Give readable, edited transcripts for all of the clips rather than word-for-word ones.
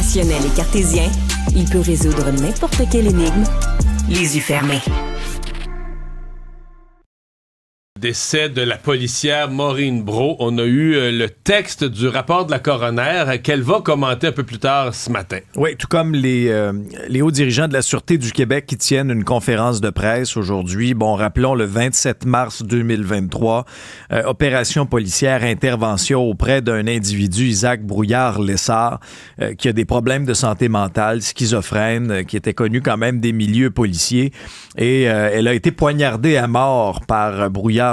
Rationnel et cartésien, il peut résoudre n'importe quelle énigme, les yeux fermés. Décès de la policière Maureen Brault. On a eu le texte du rapport de la coroner qu'elle va commenter un peu plus tard ce matin. Oui, tout comme les hauts dirigeants de la Sûreté du Québec qui tiennent une conférence de presse aujourd'hui. Bon, rappelons le 27 mars 2023, opération policière, intervention auprès d'un individu, Isaac Brouillard-Lessard, qui a des problèmes de santé mentale, schizophrène, qui était connu quand même des milieux policiers. Et elle a été poignardée à mort par Brouillard-Lessard,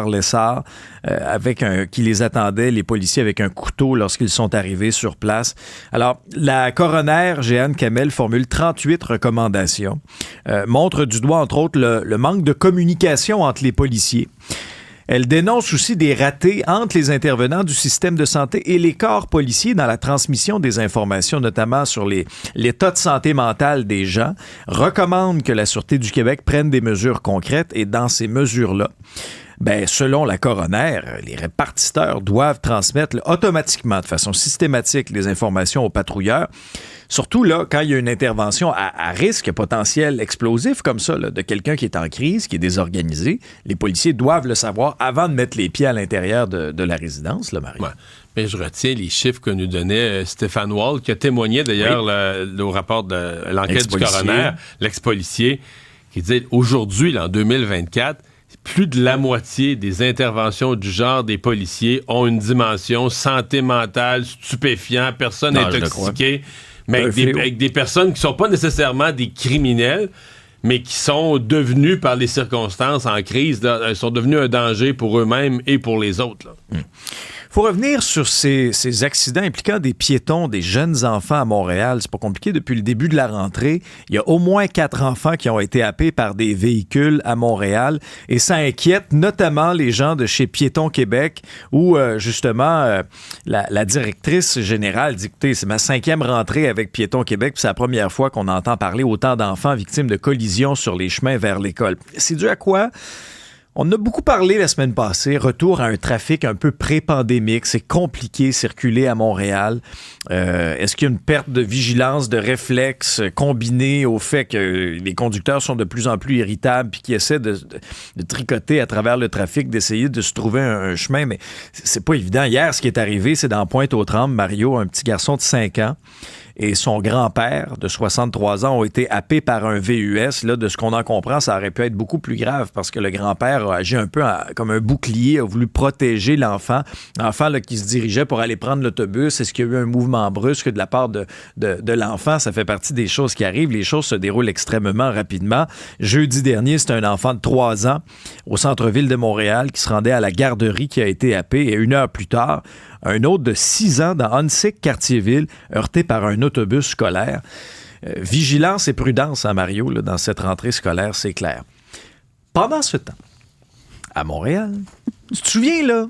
qui les attendait, les policiers, avec un couteau lorsqu'ils sont arrivés sur place. Alors, la coroner, Jeanne Kamel, formule 38 recommandations, montre du doigt, entre autres, le manque de communication entre les policiers. Elle dénonce aussi des ratés entre les intervenants du système de santé et les corps policiers dans la transmission des informations, notamment sur l'état de santé mentale des gens, recommande que la Sûreté du Québec prenne des mesures concrètes et dans ces mesures-là, selon la coroner, les répartiteurs doivent transmettre automatiquement, de façon systématique, les informations aux patrouilleurs. Surtout là, quand il y a une intervention à risque potentiel explosif comme ça, là, de quelqu'un qui est en crise, qui est désorganisé, les policiers doivent le savoir avant de mettre les pieds à l'intérieur de la résidence, là, Marie. Ouais. Mais je retiens les chiffres que nous donnait Stéphane Wall, qui a témoigné d'ailleurs au rapport de l'enquête du coroner, l'ex-policier, qui dit aujourd'hui, là, en 2024, plus de la moitié des interventions du genre des policiers ont une dimension santé mentale, stupéfiant, personne intoxiquée, mais avec des personnes qui ne sont pas nécessairement des criminels, mais qui sont devenus, par les circonstances en crise, là, sont devenus un danger pour eux-mêmes et pour les autres. Il faut revenir sur ces accidents impliquant des piétons, des jeunes enfants à Montréal. C'est pas compliqué. Depuis le début de la rentrée, il y a au moins 4 enfants qui ont été happés par des véhicules à Montréal. Et ça inquiète notamment les gens de chez Piétons Québec où, justement, la directrice générale dit, écoutez, c'est ma 5e rentrée avec Piétons Québec, puis c'est la première fois qu'on entend parler autant d'enfants victimes de collisions sur les chemins vers l'école. C'est dû à quoi? On en a beaucoup parlé la semaine passée, retour à un trafic un peu pré-pandémique. C'est compliqué circuler à Montréal. Est-ce qu'il y a une perte de vigilance, de réflexe combinée au fait que les conducteurs sont de plus en plus irritables puis qui essaient de tricoter à travers le trafic, d'essayer de se trouver un chemin, mais c'est pas évident. Hier, ce qui est arrivé, c'est dans Pointe-aux-Trembles, Mario, un petit garçon de 5 ans, et son grand-père de 63 ans ont été happés par un VUS. Là, de ce qu'on en comprend, ça aurait pu être beaucoup plus grave parce que le grand-père a agi un peu comme un bouclier, a voulu protéger l'enfant. L'enfant là, qui se dirigeait pour aller prendre l'autobus. Est-ce qu'il y a eu un mouvement brusque de la part de l'enfant? Ça fait partie des choses qui arrivent. Les choses se déroulent extrêmement rapidement. Jeudi dernier, c'était un enfant de 3 ans au centre-ville de Montréal qui se rendait à la garderie qui a été happé. Et 1 heure plus tard, un autre de 6 ans dans Huntsic-Cartierville, heurté par un autobus scolaire. Vigilance et prudence, hein, Mario, là, dans cette rentrée scolaire, c'est clair. Pendant ce temps, à Montréal, tu te souviens, là,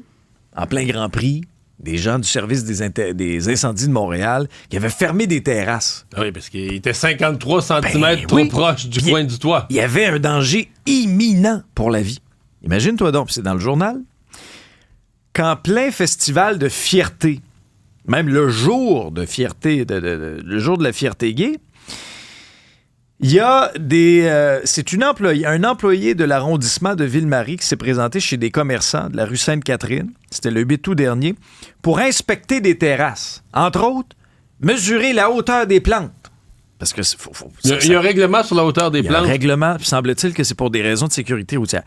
en plein Grand Prix, des gens du service des incendies de Montréal qui avaient fermé des terrasses. Oui, parce qu'il était 53 cm trop proche du point du toit. Il y avait un danger imminent pour la vie. Imagine-toi donc, c'est dans le journal, qu'en plein festival de fierté, même le jour de fierté, le jour de la fierté gay, il y a un employé de l'arrondissement de Ville-Marie qui s'est présenté chez des commerçants de la rue Sainte-Catherine, c'était le 8 août dernier, pour inspecter des terrasses. Entre autres, mesurer la hauteur des plantes. Parce que il y a un règlement sur la hauteur des plantes. Il y a un règlement, puis semble-t-il que c'est pour des raisons de sécurité routière.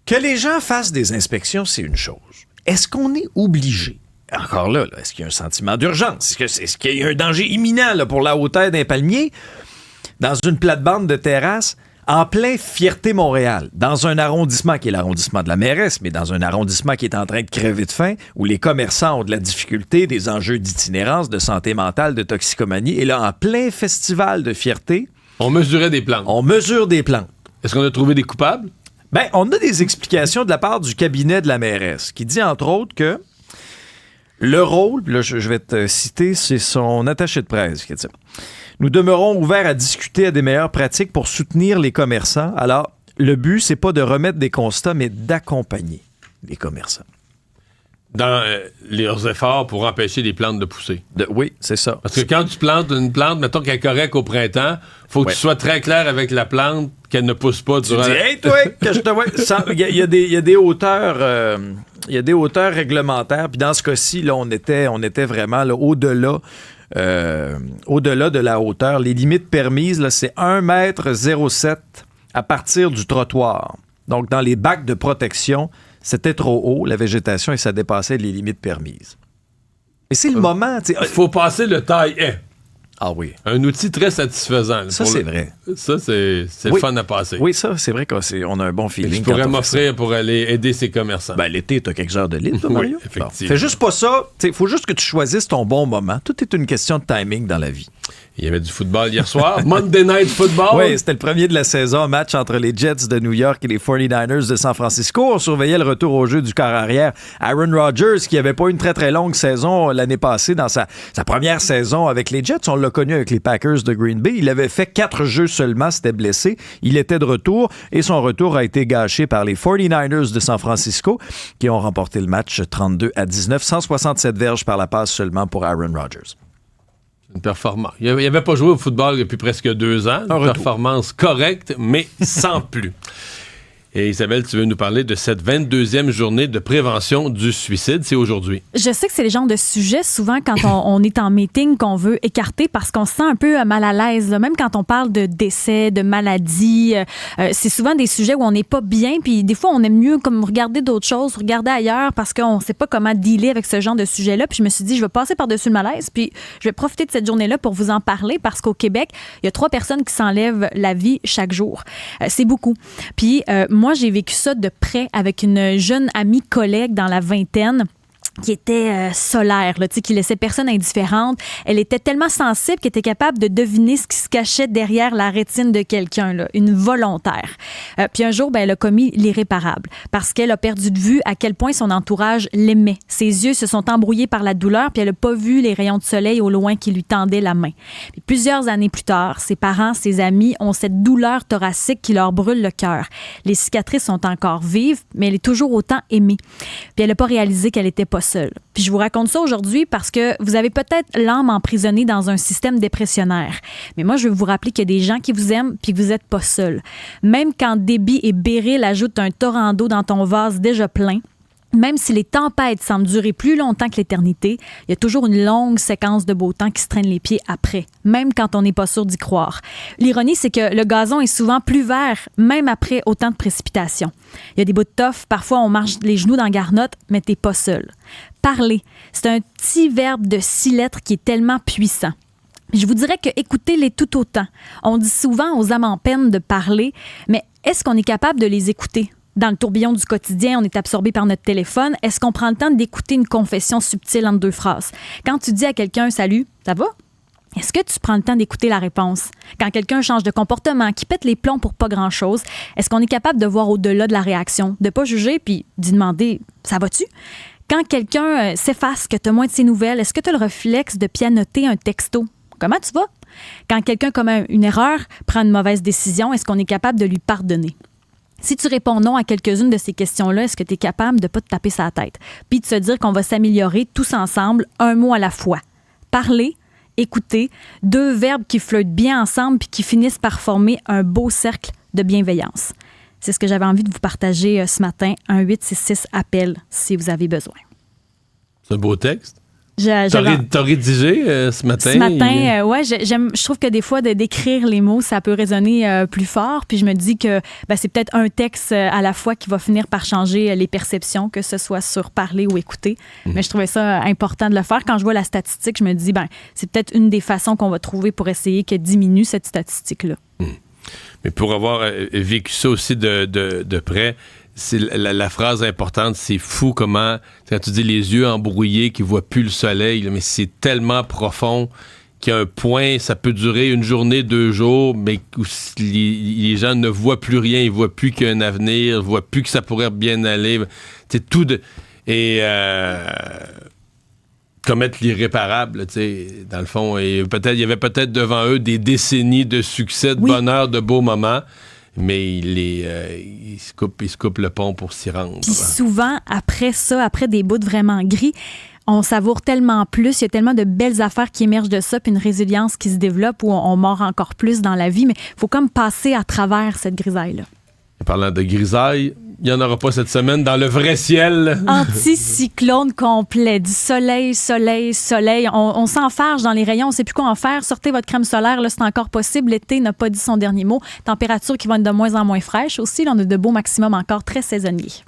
Que les gens fassent des inspections, c'est une chose. Est-ce qu'on est obligé? Encore là, est-ce qu'il y a un sentiment d'urgence? Est-ce qu'il y a un danger imminent là, pour la hauteur d'un palmier dans une plate-bande de terrasse en plein Fierté Montréal, dans un arrondissement qui est l'arrondissement de la mairesse, mais dans un arrondissement qui est en train de crever de faim, où les commerçants ont de la difficulté, des enjeux d'itinérance, de santé mentale, de toxicomanie, et là, en plein festival de fierté... On mesurait des plantes. On mesure des plantes. Est-ce qu'on a trouvé des coupables? On a des explications de la part du cabinet de la mairesse qui dit, entre autres, que le rôle, là, je vais te citer, c'est son attaché de presse qui dit « Nous demeurons ouverts à discuter à des meilleures pratiques pour soutenir les commerçants. Alors, le but, c'est pas de remettre des constats, mais d'accompagner les commerçants. » dans leurs efforts pour empêcher les plantes de pousser. Oui, c'est ça. Parce que quand tu plantes une plante, mettons qu'elle est correcte au printemps, faut que tu sois très clair avec la plante qu'elle ne pousse pas durant... Tu dis, hey, toi, que je te vois... Il y a des hauteurs... il y a des hauteurs réglementaires, puis dans ce cas-ci, là, on était vraiment là, au-delà de la hauteur. Les limites permises, là, c'est 1,07 m à partir du trottoir. Donc, dans les bacs de protection, c'était trop haut, la végétation, et ça dépassait les limites permises. Et c'est le moment... Il faut passer le taille-haie. Ah oui. Un outil très satisfaisant. Ça, c'est vrai. Ça, c'est le fun à passer. Oui, ça, c'est vrai qu'on a un bon feeling. Je pourrais m'offrir pour aller aider ces commerçants. Ben, l'été, t'as quelques heures de libre, toi, Mario? Oui, effectivement. Bon. Fais juste pas ça. Il faut juste que tu choisisses ton bon moment. Tout est une question de timing dans la vie. Il y avait du football hier soir. Monday Night Football. Oui, c'était le premier de la saison. Match entre les Jets de New York et les 49ers de San Francisco. On surveillait le retour au jeu du corps arrière. Aaron Rodgers, qui n'avait pas une très, très longue saison l'année passée dans sa première saison avec les Jets. On l'a connu avec les Packers de Green Bay. Il avait fait 4 jeux seulement, s'était blessé. Il était de retour et son retour a été gâché par les 49ers de San Francisco qui ont remporté le match 32-19. 167 verges par la passe seulement pour Aaron Rodgers. Une performance. Il n'avait pas joué au football depuis presque 2 ans. Une performance correcte, mais sans plus. Et Isabelle, tu veux nous parler de cette 22e journée de prévention du suicide. C'est aujourd'hui. Je sais que c'est le genre de sujet, souvent, quand on est en meeting, qu'on veut écarter parce qu'on se sent un peu mal à l'aise. Là. Même quand on parle de décès, de maladie, c'est souvent des sujets où on n'est pas bien. Puis des fois, on aime mieux comme regarder d'autres choses, regarder ailleurs parce qu'on ne sait pas comment dealer avec ce genre de sujet-là. Puis je me suis dit, je vais passer par-dessus le malaise. Puis je vais profiter de cette journée-là pour vous en parler parce qu'au Québec, il y a 3 personnes qui s'enlèvent la vie chaque jour. C'est beaucoup. Puis moi, j'ai vécu ça de près avec une jeune amie collègue dans la vingtaine qui était solaire, là, qui laissait personne indifférente. Elle était tellement sensible qu'elle était capable de deviner ce qui se cachait derrière la rétine de quelqu'un, là, une volontaire. Puis un jour, elle a commis l'irréparable parce qu'elle a perdu de vue à quel point son entourage l'aimait. Ses yeux se sont embrouillés par la douleur puis elle n'a pas vu les rayons de soleil au loin qui lui tendaient la main. Puis plusieurs années plus tard, ses parents, ses amis ont cette douleur thoracique qui leur brûle le cœur. Les cicatrices sont encore vives, mais elle est toujours autant aimée. Puis elle n'a pas réalisé qu'elle n'était pas seule. Puis je vous raconte ça aujourd'hui parce que vous avez peut-être l'âme emprisonnée dans un système dépressionnaire. Mais moi, je veux vous rappeler qu'il y a des gens qui vous aiment puis que vous n'êtes pas seul. Même quand débit et Béryl ajoutent un torrent d'eau dans ton vase déjà plein, même si les tempêtes semblent durer plus longtemps que l'éternité, il y a toujours une longue séquence de beau temps qui se traîne les pieds après, même quand on n'est pas sûr d'y croire. L'ironie, c'est que le gazon est souvent plus vert, même après autant de précipitations. Il y a des bouts de toffe, parfois on marche les genoux dans la garnotte, mais t'es pas seul. Parler, c'est un petit verbe de 6 lettres qui est tellement puissant. Je vous dirais que écoutez-les tout autant. On dit souvent aux âmes en peine de parler, mais est-ce qu'on est capable de les écouter? Dans le tourbillon du quotidien, on est absorbé par notre téléphone. Est-ce qu'on prend le temps d'écouter une confession subtile entre 2 phrases? Quand tu dis à quelqu'un « Salut, ça va? » Est-ce que tu prends le temps d'écouter la réponse? Quand quelqu'un change de comportement, qui pète les plombs pour pas grand-chose, est-ce qu'on est capable de voir au-delà de la réaction, de pas juger puis d'y demander « Ça va-tu? » Quand quelqu'un s'efface, que tu as moins de ses nouvelles, est-ce que tu as le réflexe de pianoter un texto? Comment tu vas? Quand quelqu'un commet une erreur, prend une mauvaise décision, est-ce qu'on est capable de lui pardonner? Si tu réponds non à quelques-unes de ces questions-là, est-ce que tu es capable de ne pas te taper sa tête? Puis de se dire qu'on va s'améliorer tous ensemble, un mot à la fois. Parler, écouter, 2 verbes qui flirtent bien ensemble puis qui finissent par former un beau cercle de bienveillance. C'est ce que j'avais envie de vous partager ce matin. Un 866-APPEL si vous avez besoin. C'est un beau texte. T'as rédigé ce matin? Ce matin, oui. Je trouve que des fois, d'écrire les mots, ça peut résonner plus fort. Puis je me dis que c'est peut-être un texte à la fois qui va finir par changer les perceptions, que ce soit sur parler ou écouter. Mais je trouvais ça important de le faire. Quand je vois la statistique, je me dis, c'est peut-être une des façons qu'on va trouver pour essayer que diminue cette statistique-là. Mais pour avoir vécu ça aussi de près, c'est la phrase importante, c'est fou comment, quand tu dis les yeux embrouillés, qui ne voient plus le soleil, mais c'est tellement profond qu'à un point, ça peut durer une journée, 2 jours, mais où les gens ne voient plus rien, ils ne voient plus qu'un avenir, ils ne voient plus que ça pourrait bien aller. C'est tout de... Et commettre l'irréparable, tu sais, dans le fond. Et il y avait peut-être devant eux des décennies de succès, de bonheur, de beaux moments. mais il se coupe le pont pour s'y rendre. Puis souvent, après des bouts vraiment gris, on savoure tellement plus, il y a tellement de belles affaires qui émergent de ça, puis une résilience qui se développe où on mord encore plus dans la vie, mais il faut comme passer à travers cette grisaille-là. Parlant de grisaille, il n'y en aura pas cette semaine dans le vrai ciel. Anticyclone complet, du soleil. On s'enfarge dans les rayons, on ne sait plus quoi en faire. Sortez votre crème solaire, là, c'est encore possible. L'été n'a pas dit son dernier mot. Température qui va être de moins en moins fraîche aussi. Là, on a de beaux maximums encore très saisonniers.